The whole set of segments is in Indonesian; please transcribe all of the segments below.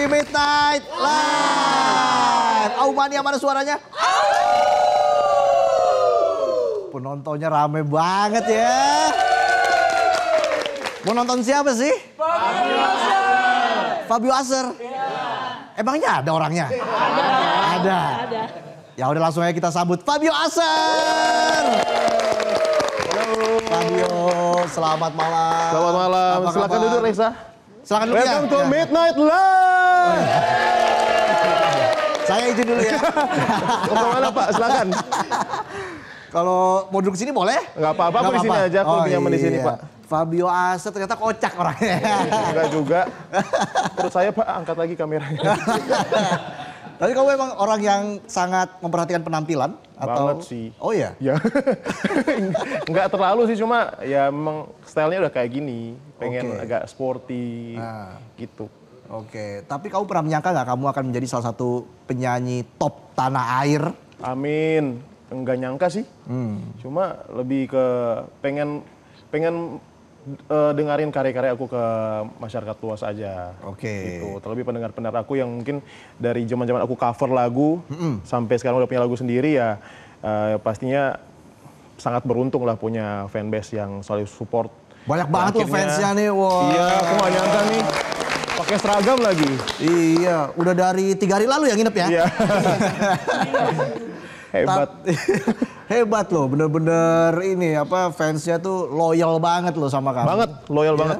di Midnight Live. Mania mana suaranya? Penontonnya rame banget ya. Mau nonton siapa sih? Fabio Aser. Fabio Aser? Ya. Emangnya ada orangnya? Ada. Ya udah langsung aja kita sambut Fabio Aser. Halo Fabio, selamat malam. Selamat malam. Silakan duduk Reza. Silakan duduk ya. Welcome to Midnight Live. Saya izin dulu ya. Mau kemana Pak? Silakan. Kalau mau duduk sini boleh? Enggak apa-apa, aku di sini aja. Aku lebih nyaman di sini Pak. Fabio Aser ternyata kocak orangnya. Enggak juga. Terus saya Pak angkat lagi kameranya. Tapi kamu memang orang yang sangat memperhatikan penampilan? Banget sih. Oh iya? Ya. Enggak terlalu sih, cuma ya memang stylenya udah kayak gini. Pengen agak sporty gitu. Oke, tapi kamu pernah menyangka nggak kamu akan menjadi salah satu penyanyi top tanah air? Amin. Enggak nyangka sih. Cuma lebih ke pengen dengerin karya-karya aku ke masyarakat luas aja. Oke. Gitu. Terlebih pendengar-pendengar aku yang mungkin dari zaman-zaman aku cover lagu sampai sekarang udah punya lagu sendiri ya, pastinya sangat beruntung lah punya fanbase yang selalu support. Banyak banget loh fansnya nih, wah. Iya, aku nggak nyangka nih. Pakai seragam lagi. Iya, udah dari 3 hari lalu yang nginep ya? Iya. Hebat. Hebat loh, bener-bener ini apa fansnya tuh loyal banget loh sama kamu. Banget, loyal banget.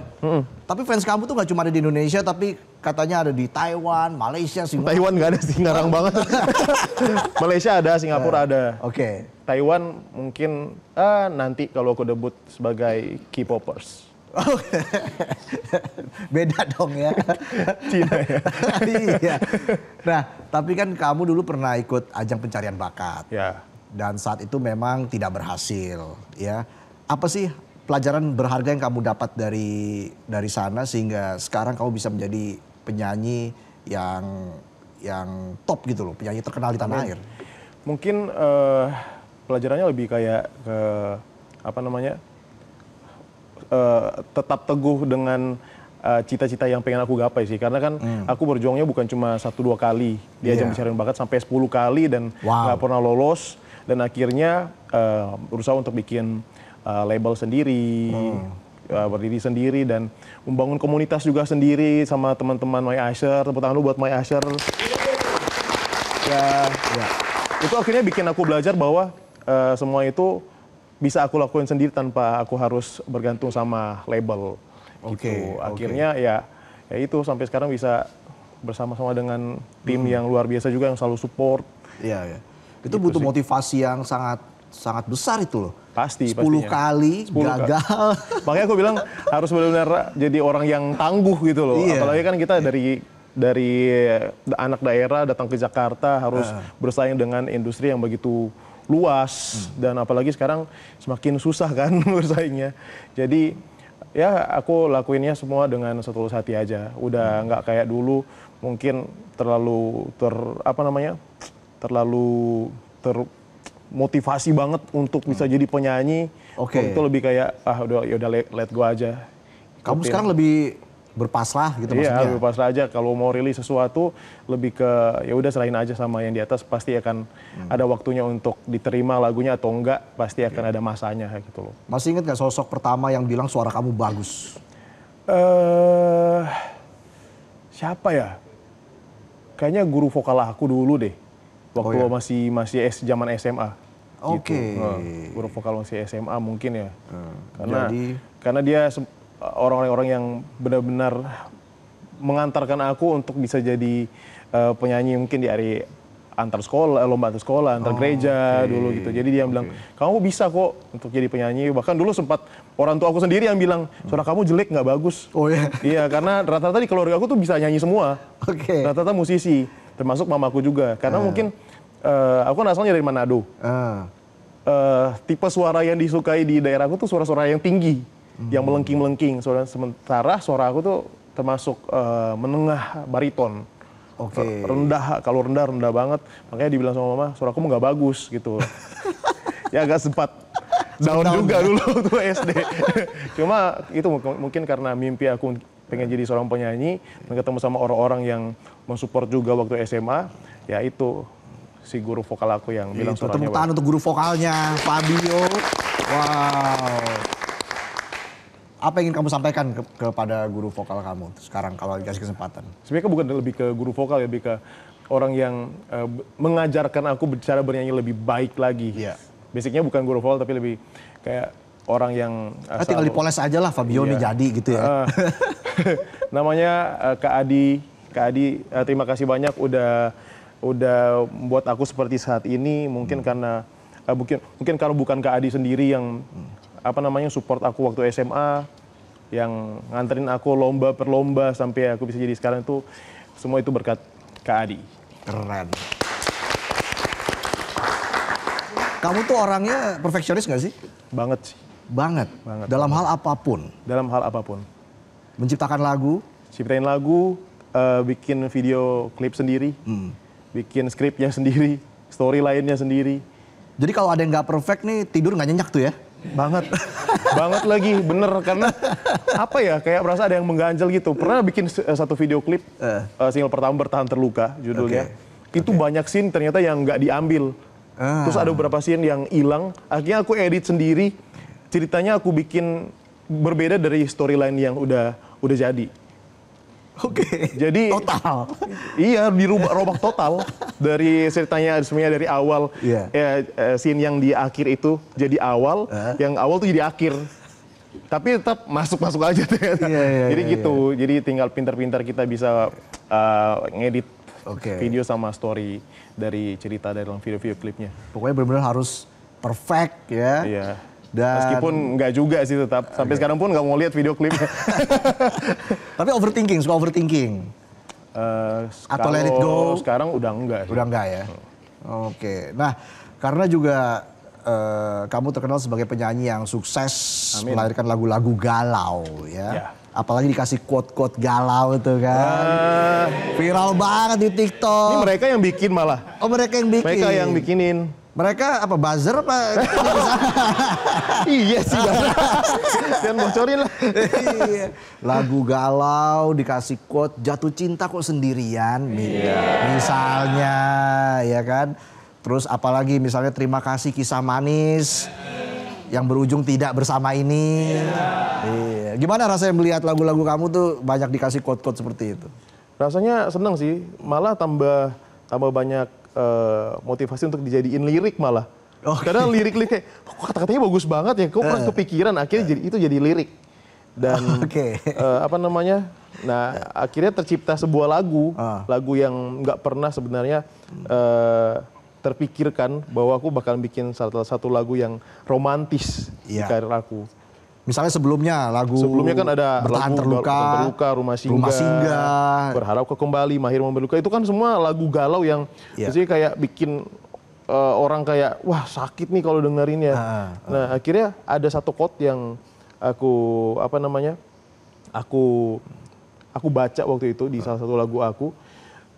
Tapi fans kamu tuh gak cuma ada di Indonesia, tapi katanya ada di Taiwan, Malaysia, Singapura. Taiwan nggak ada sih, ngarang banget. Malaysia ada, Singapura ada. Oke. Taiwan mungkin nanti kalau aku debut sebagai K-popers. Beda dong ya. Cina ya. Iya. Nah, tapi kan kamu dulu pernah ikut ajang pencarian bakat. Ya. Dan saat itu memang tidak berhasil, ya. Apa sih pelajaran berharga yang kamu dapat dari sana sehingga sekarang kamu bisa menjadi penyanyi yang top gitu loh, penyanyi terkenal di tanah air? Mungkin pelajarannya lebih kayak ke apa namanya? Tetap teguh dengan cita-cita yang pengen aku gapai sih, karena kan aku berjuangnya bukan cuma 1-2 kali di ajang pencarian bakat, sampai 10 kali dan nggak pernah lolos, dan akhirnya berusaha untuk bikin label sendiri, berdiri sendiri dan membangun komunitas juga sendiri sama teman-teman My Asher. Tepuk tangan dulu buat My Asher. Ya. Itu akhirnya bikin aku belajar bahwa semua itu bisa aku lakuin sendiri tanpa aku harus bergantung sama label. Gitu. Akhirnya ya itu sampai sekarang bisa bersama-sama dengan tim yang luar biasa juga yang selalu support. Iya. Itu Gitu butuh sih. motivasi yang sangat besar itu loh. Pasti. 10 kali 10 gagal. Makanya aku bilang harus benar-benar jadi orang yang tangguh gitu loh. Iya. Apalagi kan kita dari anak daerah datang ke Jakarta harus bersaing dengan industri yang begitu luas, dan apalagi sekarang semakin susah kan bersaingnya. Jadi ya aku lakuinnya semua dengan setulus hati aja. Udah nggak kayak dulu mungkin terlalu termotivasi banget untuk bisa jadi penyanyi. Itu lebih kayak udah let go aja. Kamu sekarang lebih berpasrah gitu maksudnya? Iya, berpasrah aja. Kalau mau rilis sesuatu lebih ke ya udah serahin aja sama yang di atas, pasti akan ada waktunya untuk diterima lagunya atau enggak, pasti akan ada masanya gitu loh. Masih ingat gak sosok pertama yang bilang suara kamu bagus? Siapa ya? Kayaknya guru vokal aku dulu deh. Waktu masih zaman SMA. Gitu. Guru vokal masih SMA mungkin ya. Karena dia orang-orang yang benar-benar mengantarkan aku untuk bisa jadi penyanyi mungkin di hari antar sekolah, lomba antar sekolah, antar gereja dulu gitu. Jadi dia bilang, kamu bisa kok untuk jadi penyanyi. Bahkan dulu sempat orang tua aku sendiri yang bilang, suara kamu jelek nggak bagus. Oh ya? Iya, karena rata-rata di keluarga aku tuh bisa nyanyi semua. Rata-rata musisi, termasuk mamaku juga. Karena mungkin aku kan asalnya dari Manado. Tipe suara yang disukai di daerahku tuh suara-suara yang tinggi. Yang melengking-melengking, sementara suara aku tuh termasuk menengah bariton. Rendah, kalau rendah banget, makanya dibilang sama mama, suaraku nggak bagus gitu. Ya agak sempat down juga dulu tuh SD. Cuma itu mungkin karena mimpi aku pengen jadi seorang penyanyi, dan ketemu sama orang-orang yang mensupport juga waktu SMA, ya itu si guru vokal aku yang bilang Itu suaranya tepuk tangan untuk guru vokalnya, Fabio. Wow. Apa yang ingin kamu sampaikan kepada guru vokal kamu sekarang kalau dikasih kesempatan? Sebenarnya bukan lebih ke guru vokal ya, lebih ke orang yang mengajarkan aku cara bernyanyi lebih baik lagi. Iya. Basicnya bukan guru vokal tapi lebih kayak orang yang Tinggal dipoles aja lah Fabio nih jadi gitu ya. Namanya Kak Adi. Terima kasih banyak udah membuat aku seperti saat ini. Mungkin karena mungkin kalau bukan Kak Adi sendiri yang support aku waktu SMA, yang nganterin aku lomba per lomba sampai aku bisa jadi sekarang, itu semua itu berkat Kak Adi. Keren. Kamu tuh orangnya perfeksionis gak sih? Banget sih. Banget. Dalam hal apapun. Dalam hal apapun. Menciptakan lagu. Ciptain lagu, bikin video klip sendiri, bikin skripnya sendiri, story lainnya sendiri. Jadi kalau ada yang nggak perfect nih tidur nggak nyenyak tuh ya? Banget lagi, bener, karena apa ya, kayak merasa ada yang mengganjal gitu. Pernah bikin satu video klip, single pertama Bertahan Terluka judulnya. Itu banyak scene ternyata yang nggak diambil. Terus ada beberapa scene yang hilang, akhirnya aku edit sendiri. Ceritanya aku bikin berbeda dari storyline yang udah jadi. Oke. Jadi total. Iya, dirubah total dari ceritanya semuanya dari awal. Yeah. Scene yang di akhir itu jadi awal, yang awal tuh jadi akhir. Tapi tetap masuk aja ternyata. Jadi gitu. Jadi tinggal pintar-pintar kita bisa ngedit video sama story dari cerita dalam video klipnya. Pokoknya benar-benar harus perfect ya. Iya. Dan meskipun nggak juga sih tetap. Sampai sekarang pun nggak mau lihat video klipnya. Tapi suka overthinking. Atau let it go? Sekarang udah enggak. Udah enggak ya? Oke. Nah, karena juga kamu terkenal sebagai penyanyi yang sukses melahirkan lagu-lagu galau ya. Apalagi dikasih quote-quote galau itu kan. Viral banget di TikTok. Ini mereka yang bikin malah. Oh, mereka yang bikin. Mereka yang bikinin. Mereka apa buzzer apa? Iya sih, jangan bocorin lah. Iya. Lagu galau dikasih quote jatuh cinta kok sendirian misalnya ya kan. Terus apalagi misalnya terima kasih kisah manis yang berujung tidak bersama ini. Iya. Gimana rasanya melihat lagu-lagu kamu tuh banyak dikasih quote-quote seperti itu? Rasanya seneng sih, malah tambah banyak motivasi untuk dijadiin lirik malah. Karena lirik-lirik kayak kata-katanya bagus banget ya, kok pernah kepikiran, akhirnya itu jadi lirik. Dan nah akhirnya tercipta sebuah lagu yang nggak pernah sebenarnya terpikirkan bahwa aku bakal bikin salah satu lagu yang romantis di karir aku. Misalnya sebelumnya kan ada Bertahan Terluka, Rumah Singgah, Berharap Kau Kembali, Mahir Memberi Luka. Itu kan semua lagu galau yang maksudnya kayak bikin orang kayak wah sakit nih kalau dengerinnya. Nah akhirnya ada satu quote yang aku baca waktu itu di salah satu lagu aku.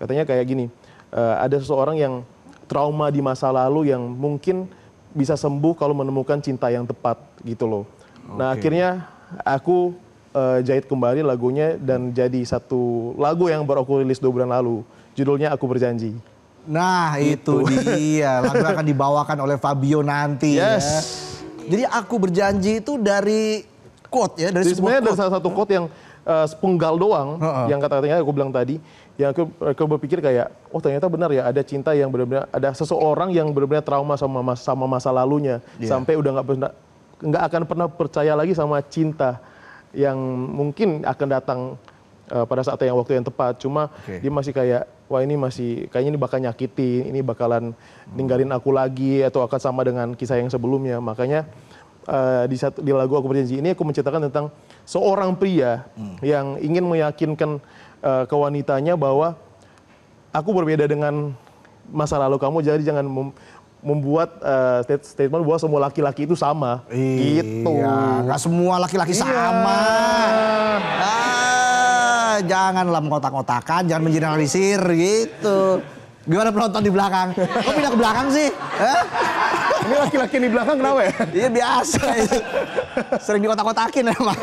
Katanya kayak gini, ada seseorang yang trauma di masa lalu yang mungkin bisa sembuh kalau menemukan cinta yang tepat gitu loh. Nah akhirnya aku jahit kembali lagunya dan jadi satu lagu yang baru aku rilis 2 bulan lalu. Judulnya Aku Berjanji. Nah itu dia, lagu akan dibawakan oleh Fabio nanti ya. Jadi Aku Berjanji itu dari quote ya, dari sebuah quote. Dari salah satu quote yang sepenggal doang, yang kata-katanya aku bilang tadi. Yang aku berpikir kayak, oh ternyata benar ya ada cinta yang benar-benar, ada seseorang yang benar-benar trauma sama masa lalunya. Sampai udah nggak akan pernah percaya lagi sama cinta yang mungkin akan datang pada saat yang waktu yang tepat. Cuma dia masih kayak, wah ini kayaknya ini bakal nyakiti, ini bakalan ninggalin aku lagi atau akan sama dengan kisah yang sebelumnya. Makanya di lagu Aku Berjanji ini aku menceritakan tentang seorang pria yang ingin meyakinkan ke wanitanya bahwa aku berbeda dengan masa lalu kamu, jadi jangan membuat statement bahwa semua laki-laki itu sama. Gitu. Nggak semua laki-laki sama. Janganlah mengkotak-kotakan, jangan mengeneralisir gitu. Gimana penonton di belakang? Kok pindah ke belakang sih? Ini laki-laki di belakang kenapa ya? Iya biasa. Sering dikotak-kotakin emang.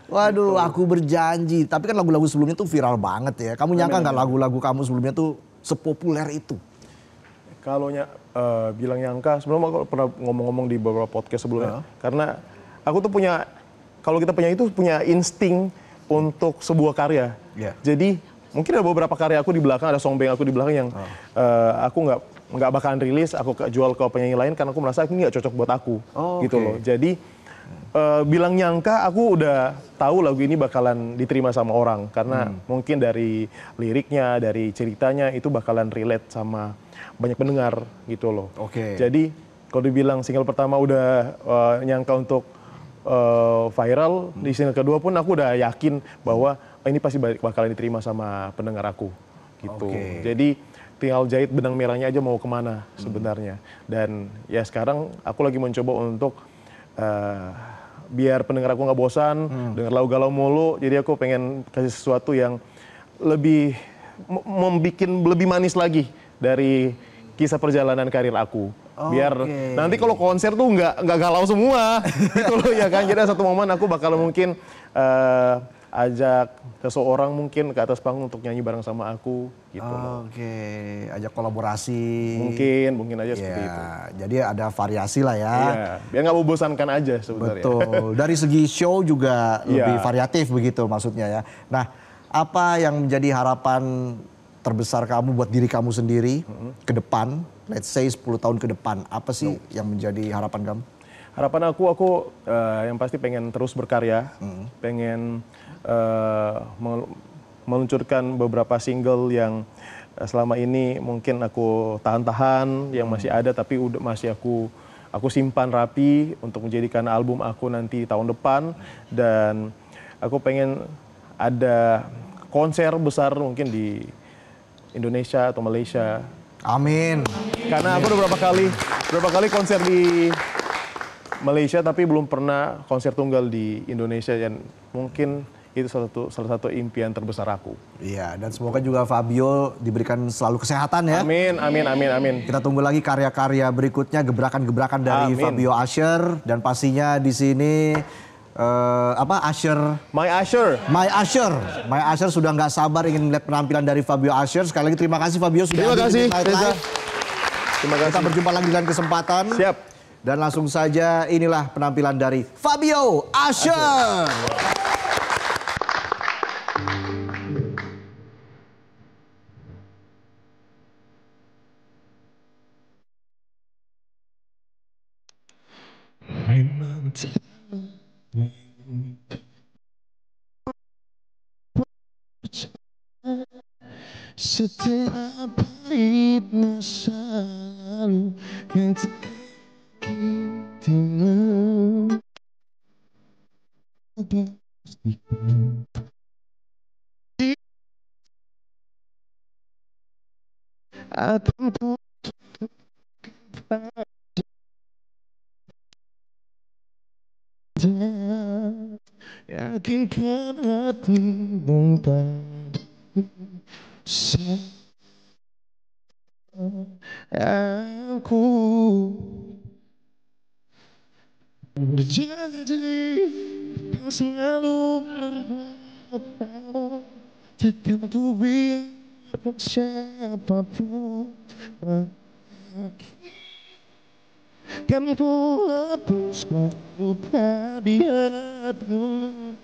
Waduh, aku berjanji. Tapi kan lagu-lagu sebelumnya tuh viral banget ya. Kamu nyangka nggak lagu-lagu kamu sebelumnya tuh sepopuler itu? Kalau bilang nyangka, sebelum aku pernah ngomong-ngomong di beberapa podcast sebelumnya. Karena aku tuh punya, kalau kita punya insting untuk sebuah karya. Yeah. Jadi mungkin ada beberapa karya aku di belakang, ada songbeng aku di belakang yang aku nggak bakalan rilis, aku jual ke penyanyi lain karena aku merasa ini nggak cocok buat aku, gitu loh. Jadi bilang nyangka, aku udah tahu lagu ini bakalan diterima sama orang karena mungkin dari liriknya, dari ceritanya itu bakalan relate sama banyak pendengar gitu loh. Jadi kalau dibilang single pertama udah nyangka untuk viral, di single kedua pun aku udah yakin bahwa ini pasti bakalan diterima sama pendengar aku gitu. Jadi tinggal jahit benang merahnya aja mau kemana sebenarnya. Dan ya sekarang aku lagi mencoba untuk biar pendengar aku nggak bosan denger lagu galau mulu, jadi aku pengen kasih sesuatu yang lebih membuat lebih manis lagi dari kisah perjalanan karir aku. Biar nanti kalau konser tuh nggak galau semua gitu loh ya kan. Jadi satu momen aku bakal mungkin ajak seseorang mungkin ke atas panggung untuk nyanyi bareng sama aku gitu loh. Ajak kolaborasi. Mungkin aja seperti itu. Jadi ada variasi lah ya. Iya, biar nggak membosankan aja sebenarnya. Betul. Dari segi show juga lebih variatif begitu maksudnya ya. Nah, apa yang menjadi harapan terbesar kamu buat diri kamu sendiri ke depan, let's say 10 tahun ke depan, apa sih yang menjadi harapan kamu? Harapan aku yang pasti pengen terus berkarya, pengen meluncurkan beberapa single yang selama ini mungkin aku tahan-tahan, yang masih ada tapi masih aku simpan rapi untuk menjadikan album aku nanti tahun depan. Dan aku pengen ada konser besar mungkin di Indonesia atau Malaysia. Amin. Karena aku udah berapa kali konser di Malaysia tapi belum pernah konser tunggal di Indonesia, dan mungkin itu salah satu impian terbesar aku. Iya, dan semoga juga Fabio diberikan selalu kesehatan ya. Amin, amin, amin, amin. Kita tunggu lagi karya-karya berikutnya, gebrakan-gebrakan dari Fabio Usher, dan pastinya di sini Usher. My Usher sudah nggak sabar ingin melihat penampilan dari Fabio Usher. Sekali lagi terima kasih Fabio sudah hadir di Night Live. Terima kasih. Kita berjumpa lagi dalam kesempatan. Siap. Dan langsung saja inilah penampilan dari Fabio Usher. Setiap pahit masa lalu yang tertinggal, akan ku yakinkan hati bentang aku berjanji selalu berharap takkan ku biarkan siapapun kan ku hapuskan luka di hatiku.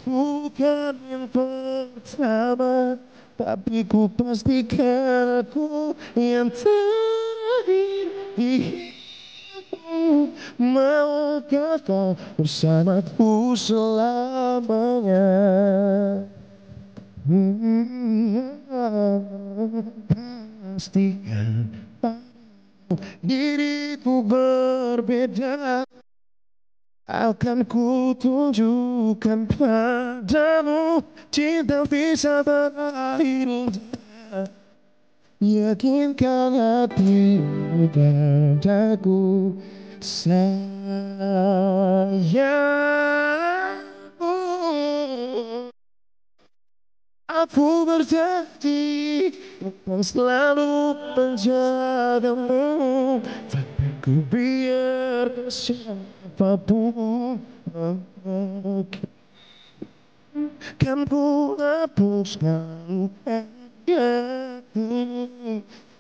Bukan yang pertama, tapi ku pastikan aku yang terakhir di hidupmu. Maukah kau bersamaku selamanya? Pastikan diriku berbeda, akan ku tunjukkan padamu cinta bisa berakhir. Yakinkan hatimu padaku sayangku. Aku berjanji akan selalu menjagamu. Takkan ku biarkan siapapun Kan ku hapuskan lukaku.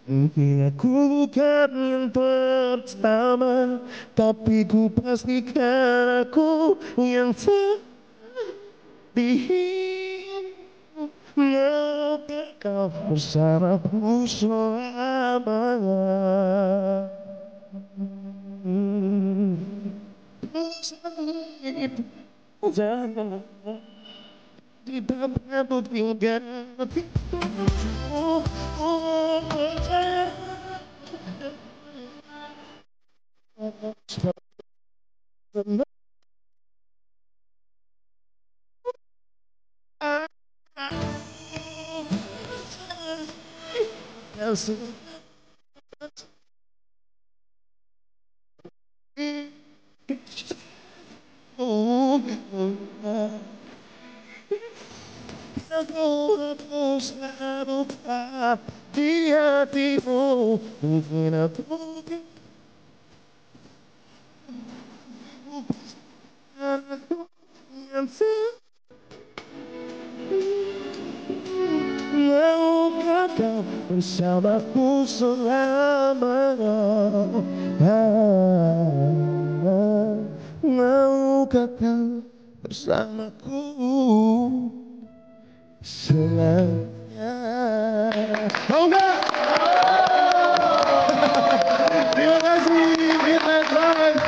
Mungkin aku bukan yang pertama, tapi ku pastikan aku yang Maukah kau bersamaku selamanya? Jangan tidak perlu tinggal. Oh, oh, percaya. Aku selalu di hatimu. Mungkin aku yang maukah kau bersamaku selamanya? Maukah kau bersamaku selamanya? Mau nggak? Terima kasih, Midnight Live.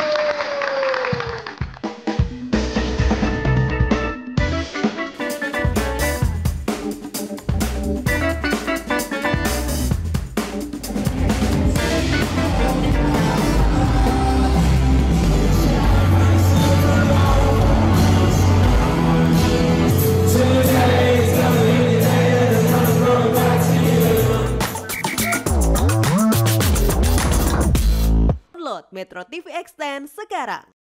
Download Metro TV Extend sekarang.